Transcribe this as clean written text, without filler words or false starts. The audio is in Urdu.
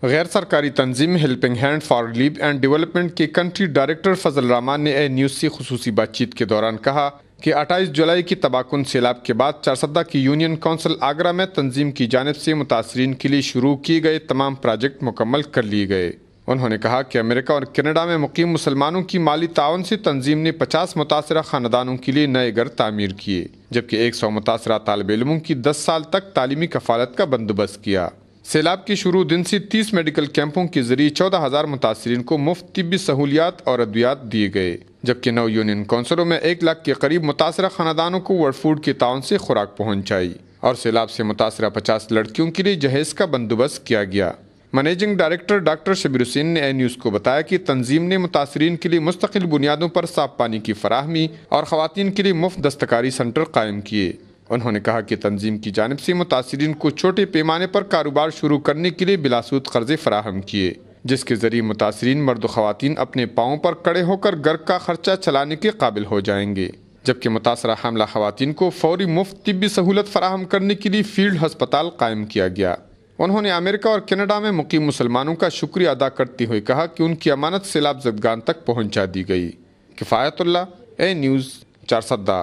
غیر سرکاری تنظیم helping hand for relief and development کے کنٹری ڈائریکٹر فضل الرحمان نے اے نیوز سے خصوصی بات چیت کے دوران کہا کہ 28 جولائی کی تباہ کن سیلاب کے بعد چارسدہ کی یونین کونسل آگرہ میں تنظیم کی جانب سے متاثرین کے لیے شروع کیے گئے تمام پروجیکٹ مکمل کر لیے گئے۔ انہوں نے کہا کہ امریکہ اور کینیڈا میں مقیم مسلمانوں کی مالی تعاون سے تنظیم نے 50 متاثرہ خاندانوں کے لیے نئے گھر تعمیر کیے، جبکہ 100 متاثرہ طالب علموں کی 10 سال تک تعلیمی کفالت کا بندوبست کیا۔ سیلاب کے شروع دن سے 30 میڈیکل کیمپوں کے ذریعے 14,000 متاثرین کو مفت طبی سہولیات اور ادویات دیے گئے، جبکہ 9 یونین کونسلوں میں 1 لاکھ کے قریب متاثرہ خاندانوں کو ورلڈ فوڈ کے تعاون سے خوراک پہنچائی اور سیلاب سے متاثرہ 50 لڑکیوں کے لیے جہیز کا بندوبست کیا گیا۔ منیجنگ ڈائریکٹر ڈاکٹر شبیر حسین نے اے نیوز کو بتایا کہ تنظیم نے متاثرین کے لیے مستقل بنیادوں پر صاف پانی کی فراہمی اور خواتین کے لیے مفت دستکاری سینٹر قائم کیے۔ انہوں نے کہا کہ تنظیم کی جانب سے متاثرین کو چھوٹے پیمانے پر کاروبار شروع کرنے کے لیے بلا سود قرضے فراہم کیے، جس کے ذریعے متاثرین مرد و خواتین اپنے پاؤں پر کھڑے ہو کر گھر کا خرچہ چلانے کے قابل ہو جائیں گے، جبکہ متاثرہ حاملہ خواتین کو فوری مفت طبی سہولت فراہم کرنے کے لیے فیلڈ ہسپتال قائم کیا گیا۔ انہوں نے امریکہ اور کینیڈا میں مقیم مسلمانوں کا شکریہ ادا کرتے ہوئے کہا کہ ان کی امانت سیلاب زدگان تک پہنچا دی گئی۔ کفایت اللہ، اے نیوز، چارسدہ۔